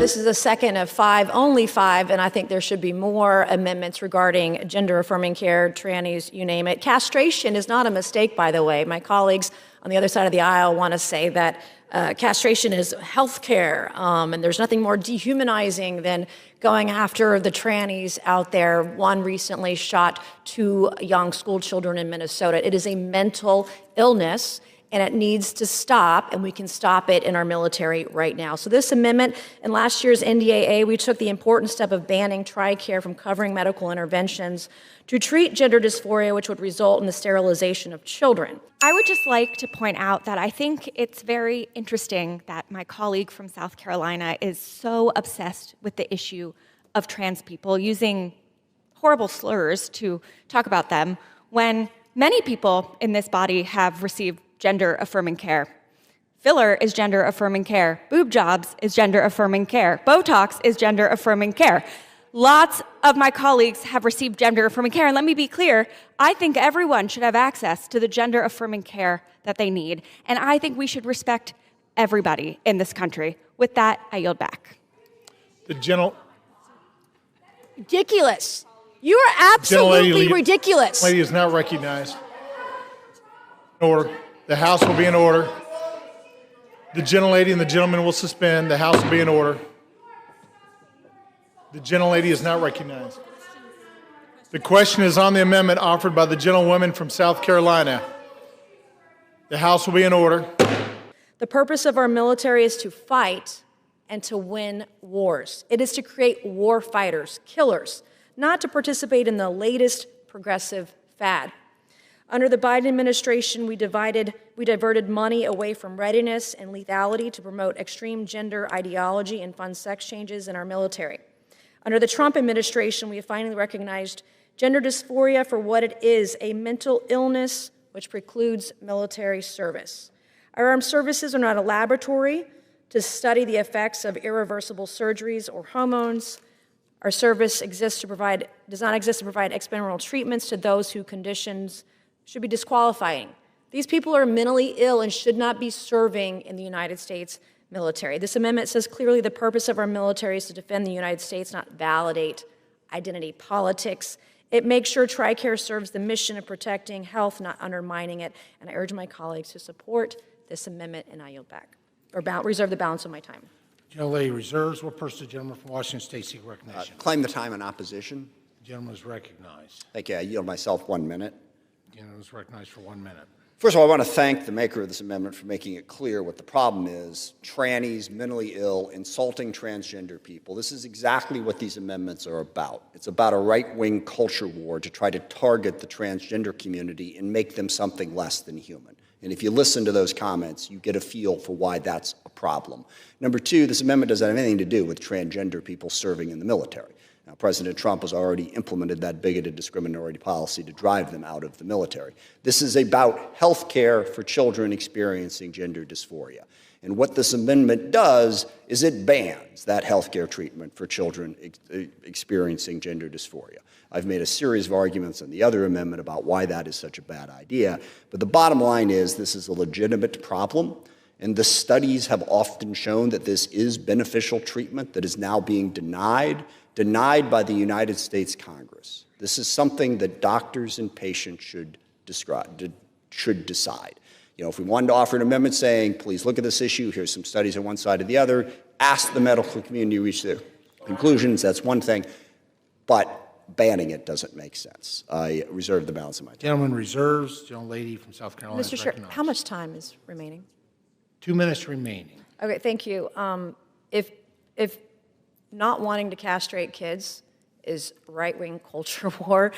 this is the second of five, only five, and I think there should be more amendments regarding gender-affirming care, trannies, you name it. Castration is not a mistake, by the way. My colleagues on the other side of the aisle want to say that castration is health care, and there's nothing more dehumanizing than going after the trannies out there. One recently shot two young school children in Minnesota. It is a mental illness, and it needs to stop, and we can stop it in our military right now. So this amendment, in last year's NDAA, we took the important step of banning TRICARE from covering medical interventions to treat gender dysphoria, which would result in the sterilization of children. I would just like to point out that I think it's very interesting that my colleague from South Carolina is so obsessed with the issue of trans people, using horrible slurs to talk about them, when many people in this body have received gender-affirming care. Filler is gender-affirming care. Boob jobs is gender-affirming care. Botox is gender-affirming care. Lots of my colleagues have received gender-affirming care, and let me be clear, I think everyone should have access to the gender-affirming care that they need, and I think we should respect everybody in this country. With that, I yield back. Ridiculous. You are absolutely ridiculous. Lady is not recognized. Order. The House will be in order. The gentlelady and the gentleman will suspend. The House will be in order. The gentlelady is not recognized. The question is on the amendment offered by the gentlewoman from South Carolina. The House will be in order. The purpose of our military is to fight and to win wars. It is to create war fighters, killers, not to participate in the latest progressive fad. Under the Biden administration, we diverted money away from readiness and lethality to promote extreme gender ideology and fund sex changes in our military. Under the Trump administration, we have finally recognized gender dysphoria for what it is, a mental illness which precludes military service. Our armed services are not a laboratory to study the effects of irreversible surgeries or hormones. Our service does not exist to provide experimental treatments to those whose conditions should be disqualifying. These people are mentally ill and should not be serving in the United States military. This amendment says clearly the purpose of our military is to defend the United States, not validate identity politics. It makes sure TRICARE serves the mission of protecting health, not undermining it. And I urge my colleagues to support this amendment, and I yield back, or reserve the balance of my time. Gentlelady reserves. What person, the gentleman from Washington State, seek recognition? Claim the time in opposition. The gentleman is recognized. Thank you. I yield myself 1 minute. The gentleman is recognized for 1 minute. First of all, I want to thank the maker of this amendment for making it clear what the problem is: trannies, mentally ill, insulting transgender people. This is exactly what these amendments are about. It's about a right-wing culture war to try to target the transgender community and make them something less than human. And if you listen to those comments, you get a feel for why that's a problem. Number two, this amendment doesn't have anything to do with transgender people serving in the military. Now, President Trump has already implemented that bigoted discriminatory policy to drive them out of the military. This is about health care for children experiencing gender dysphoria. And what this amendment does is it bans that health care treatment for children experiencing gender dysphoria. I've made a series of arguments on the other amendment about why that is such a bad idea. But the bottom line is this is a legitimate problem. And the studies have often shown that this is beneficial treatment that is now being denied by the United States Congress. This is something that doctors and patients should decide. You know, if we wanted to offer an amendment saying, please look at this issue, here's some studies on one side or the other, ask the medical community to reach their conclusions, that's one thing. But banning it doesn't make sense. I reserve the balance of my time. Gentleman reserves. Gentlelady from South Carolina. Mr. Chair, how much time is remaining? 2 minutes remaining. Okay, thank you. If not wanting to castrate kids is right-wing culture war,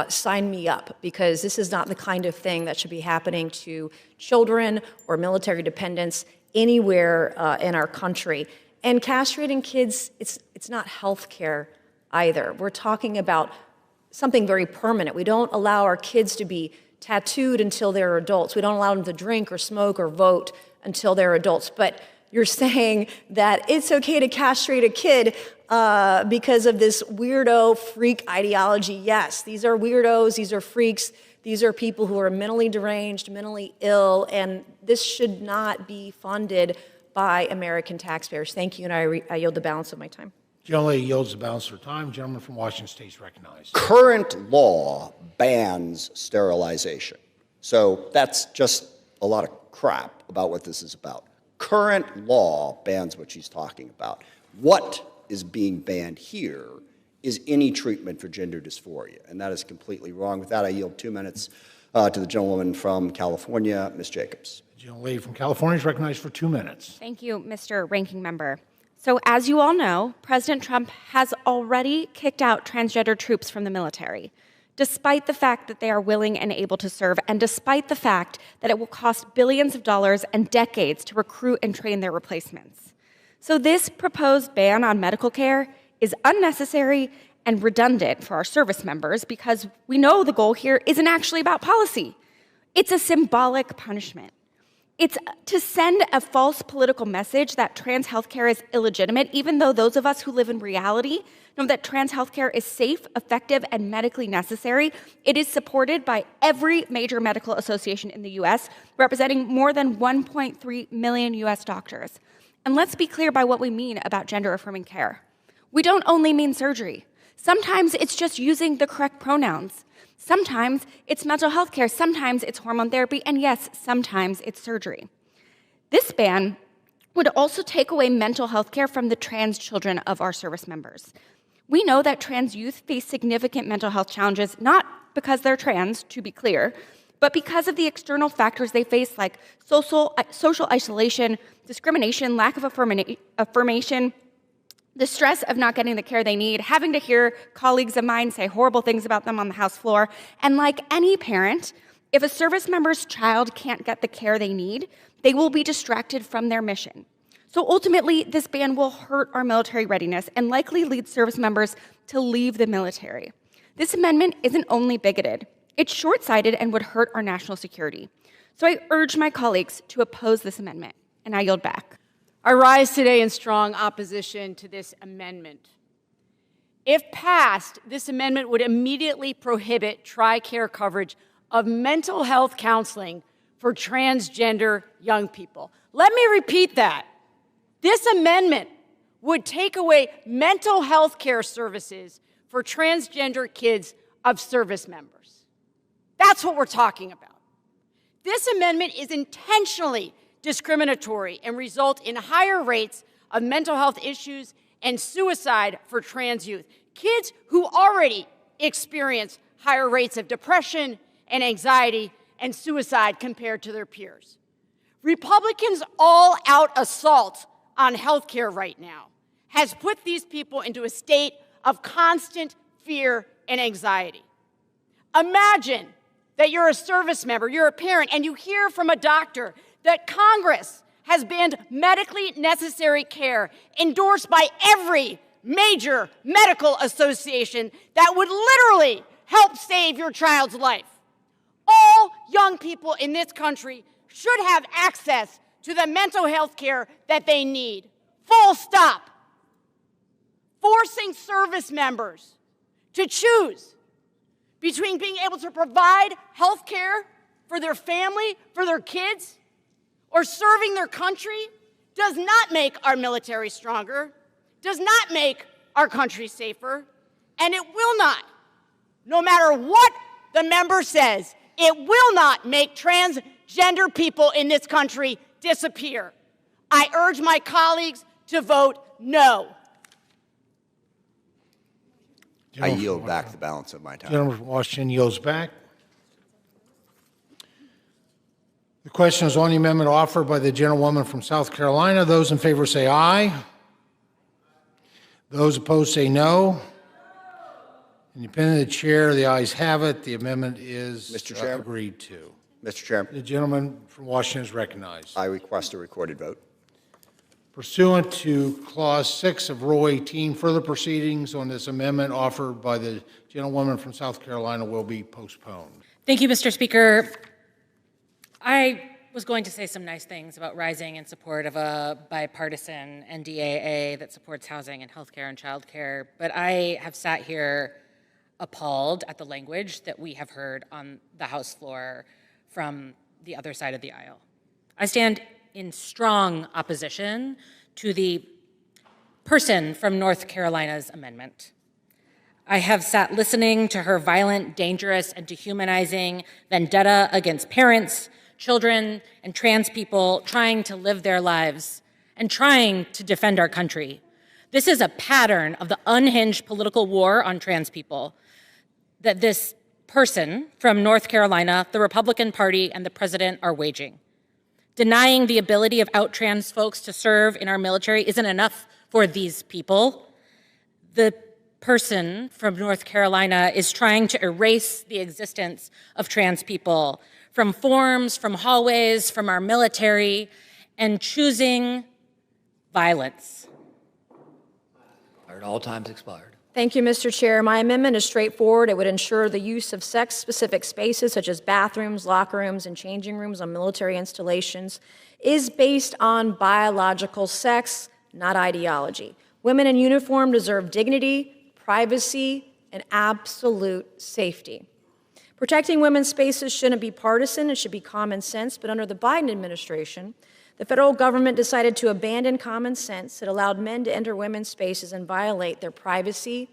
sign me up, because this is not the kind of thing that should be happening to children or military dependents anywhere in our country. And castrating kids, it's not health care either. We're talking about something very permanent. We don't allow our kids to be tattooed until they're adults. We don't allow them to drink or smoke or vote until they're adults. But you're saying that it's okay to castrate a kid because of this weirdo freak ideology. Yes, these are weirdos, these are freaks, these are people who are mentally deranged, mentally ill, and this should not be funded by American taxpayers. Thank you, and I yield the balance of my time. Gentlelady yields the balance of her time. Gentleman from Washington State is recognized. Current law bans sterilization. So that's just a lot of crap about what this is about. Current law bans what she's talking about. What is being banned here is any treatment for gender dysphoria, and that is completely wrong. With that, I yield 2 minutes to the gentlewoman from California, Ms. Jacobs. The gentlelady from California is recognized for 2 minutes. Thank you, Mr. Ranking Member. So as you all know, President Trump has already kicked out transgender troops from the military, despite the fact that they are willing and able to serve, and despite the fact that it will cost billions of dollars and decades to recruit and train their replacements. So this proposed ban on medical care is unnecessary and redundant for our service members because we know the goal here isn't actually about policy. It's a symbolic punishment. It's to send a false political message that trans healthcare is illegitimate, even though those of us who live in reality know that trans healthcare is safe, effective, and medically necessary. It is supported by every major medical association in the US, representing more than 1.3 million US doctors. And let's be clear by what we mean about gender-affirming care. We don't only mean surgery. Sometimes it's just using the correct pronouns. Sometimes it's mental health care. Sometimes it's hormone therapy. And yes, sometimes it's surgery. This ban would also take away mental health care from the trans children of our service members. We know that trans youth face significant mental health challenges, not because they're trans, to be clear, but because of the external factors they face like social isolation, discrimination, lack of affirmation, the stress of not getting the care they need, having to hear colleagues of mine say horrible things about them on the House floor. And like any parent, if a service member's child can't get the care they need, they will be distracted from their mission. So ultimately, this ban will hurt our military readiness and likely lead service members to leave the military. This amendment isn't only bigoted, it's short-sighted and would hurt our national security. So I urge my colleagues to oppose this amendment, and I yield back. I rise today in strong opposition to this amendment. If passed, this amendment would immediately prohibit TRICARE coverage of mental health counseling for transgender young people. Let me repeat that. This amendment would take away mental health care services for transgender kids of service members. That's what we're talking about. This amendment is intentionally discriminatory and result in higher rates of mental health issues and suicide for trans youth, kids who already experience higher rates of depression and anxiety and suicide compared to their peers. Republicans' all-out assault on health care right now has put these people into a state of constant fear and anxiety. Imagine that you're a service member, you're a parent, and you hear from a doctor that Congress has banned medically necessary care endorsed by every major medical association that would literally help save your child's life. All young people in this country should have access to the mental health care that they need. Full stop. Forcing service members to choose between being able to provide health care for their family, for their kids, or serving their country does not make our military stronger, does not make our country safer, and it will not, no matter what the member says, it will not make transgender people in this country disappear. I urge my colleagues to vote no. I yield back the balance of my time. Gentleman from Washington yields back. The question is on the amendment offered by the gentlewoman from South Carolina. Those in favor say aye. Those opposed say no. Independent of the chair, the ayes have it. The amendment is Mr. Chairman. agreed to. Mr. Chairman, The gentleman from Washington is recognized. I request a recorded vote. Pursuant to Clause 6 of Rule 18, further proceedings on this amendment offered by the gentlewoman from South Carolina will be postponed. Thank you, Mr. Speaker. I was going to say some nice things about rising in support of a bipartisan NDAA that supports housing and healthcare and childcare, but I have sat here appalled at the language that we have heard on the House floor from the other side of the aisle. I stand in strong opposition to the person from North Carolina's amendment. I have sat listening to her violent, dangerous, and dehumanizing vendetta against parents, children, and trans people trying to live their lives and trying to defend our country. This is a pattern of the unhinged political war on trans people that this person from North Carolina, the Republican Party, and the president are waging. Denying the ability of out trans folks to serve in our military isn't enough for these people. The person from North Carolina is trying to erase the existence of trans people from forms, from hallways, from our military, and choosing violence. All times expired. Thank you, Mr. Chair. My amendment is straightforward. It would ensure the use of sex-specific spaces such as bathrooms, locker rooms, and changing rooms on military installations is based on biological sex, not ideology. Women in uniform deserve dignity, privacy, and absolute safety. Protecting women's spaces shouldn't be partisan. It should be common sense. But under the Biden administration, the federal government decided to abandon common sense. It allowed men to enter women's spaces and violate their privacy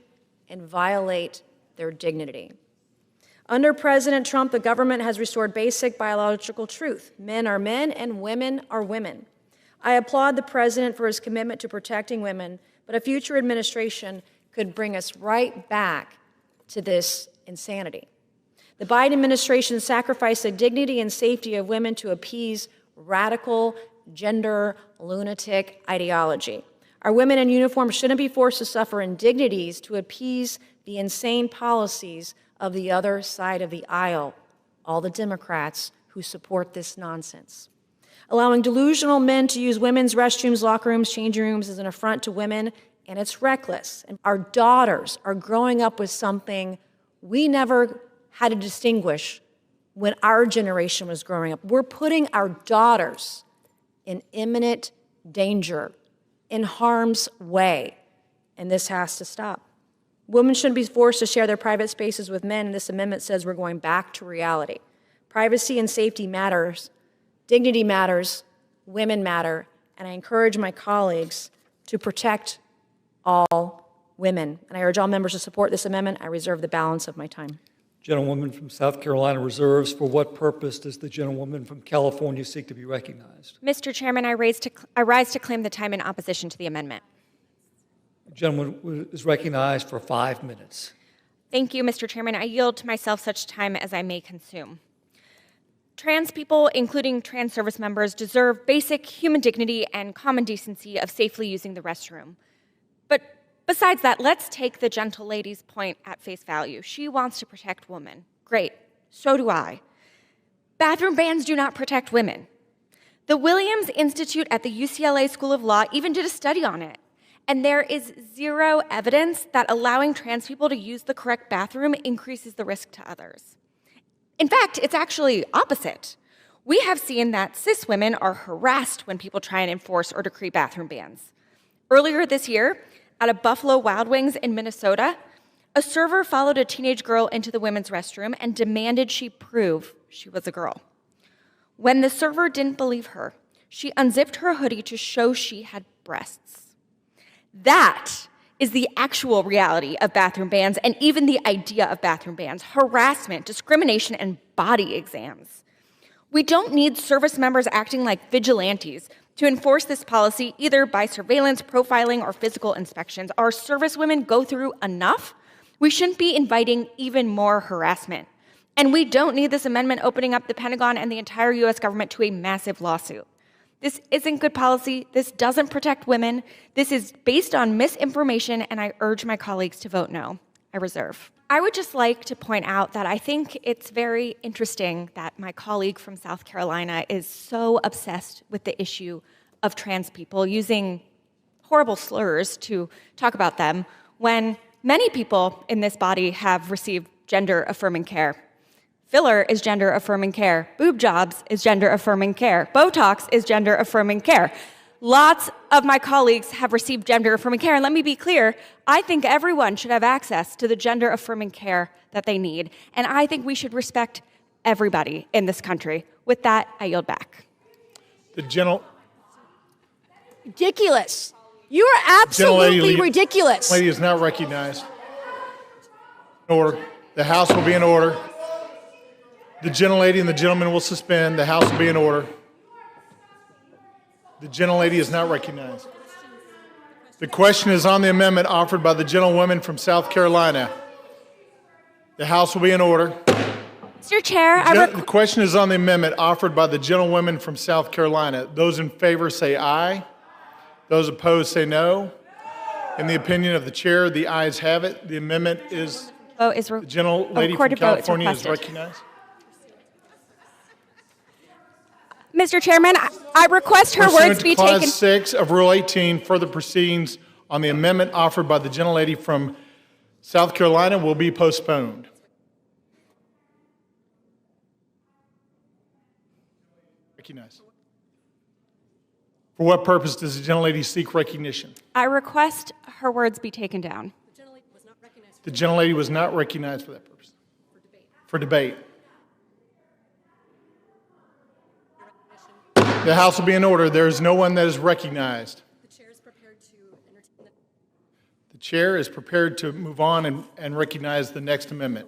and violate their dignity. Under President Trump, the government has restored basic biological truth. Men are men and women are women. I applaud the president for his commitment to protecting women, but a future administration could bring us right back to this insanity. The Biden administration sacrificed the dignity and safety of women to appease radical gender lunatic ideology. Our women in uniform shouldn't be forced to suffer indignities to appease the insane policies of the other side of the aisle, all the Democrats who support this nonsense. Allowing delusional men to use women's restrooms, locker rooms, changing rooms is an affront to women, and it's reckless. And our daughters are growing up with something we never had to distinguish when our generation was growing up. We're putting our daughters in imminent danger, in harm's way, and this has to stop. Women shouldn't be forced to share their private spaces with men, and this amendment says we're going back to reality. Privacy and safety matters, dignity matters, women matter, and I encourage my colleagues to protect all women. And I urge all members to support this amendment. I reserve the balance of my time. Gentlewoman from South Carolina reserves. For what purpose does the gentlewoman from California seek to be recognized? Mr. Chairman, I rise to claim the time in opposition to the amendment. The gentleman is recognized for 5 minutes. Thank you, Mr. Chairman. I yield to myself such time as I may consume. Trans people, including trans service members, deserve basic human dignity and common decency of safely using the restroom. But besides that, let's take the gentle lady's point at face value. She wants to protect women. Great. So do I. Bathroom bans do not protect women. The Williams Institute at the UCLA School of Law even did a study on it. And there is zero evidence that allowing trans people to use the correct bathroom increases the risk to others. In fact, it's actually opposite. We have seen that cis women are harassed when people try and enforce or decree bathroom bans. Earlier this year, at a Buffalo Wild Wings in Minnesota, a server followed a teenage girl into the women's restroom and demanded she prove she was a girl. When the server didn't believe her, she unzipped her hoodie to show she had breasts. That is the actual reality of bathroom bans and even the idea of bathroom bans: harassment, discrimination, and body exams. We don't need service members acting like vigilantes to enforce this policy either by surveillance, profiling, or physical inspections. Our service women go through enough. We shouldn't be inviting even more harassment. And we don't need this amendment opening up the Pentagon and the entire US government to a massive lawsuit. This isn't good policy. This doesn't protect women. This is based on misinformation, and I urge my colleagues to vote no. I reserve. I would just like to point out that I think it's very interesting that my colleague from South Carolina is so obsessed with the issue of trans people, using horrible slurs to talk about them, when many people in this body have received gender-affirming care. Filler is gender-affirming care. Boob jobs is gender-affirming care. Botox is gender-affirming care. Lots of my colleagues have received gender-affirming care, and let me be clear, I think everyone should have access to the gender-affirming care that they need, and I think we should respect everybody in this country. With that, I yield back. The gentle Ridiculous. You are absolutely gentlelady ridiculous. lady is not recognized. Order. The House will be in order. The gentlelady and the gentleman will suspend. The House will be in order. The gentlelady is not recognized. The question is on the amendment offered by the gentlewoman from South Carolina. The House will be in order. Mr. Chair, The question is on the amendment offered by the gentlewoman from South Carolina. Those in favor say aye. Those opposed say no. In the opinion of the chair, the ayes have it. The amendment is, vote is the gentlelady from California is recognized. Mr. Chairman, I request her words be Clause taken. 6 of Rule 18, further proceedings on the amendment offered by the gentlelady from South Carolina will be postponed. Recognized. For what purpose does the gentlelady seek recognition? I request her words be taken down. The gentlelady was not recognized for that purpose. For debate. The House will be in order. There is no one that is recognized. The chair is prepared to move on and recognize the next amendment.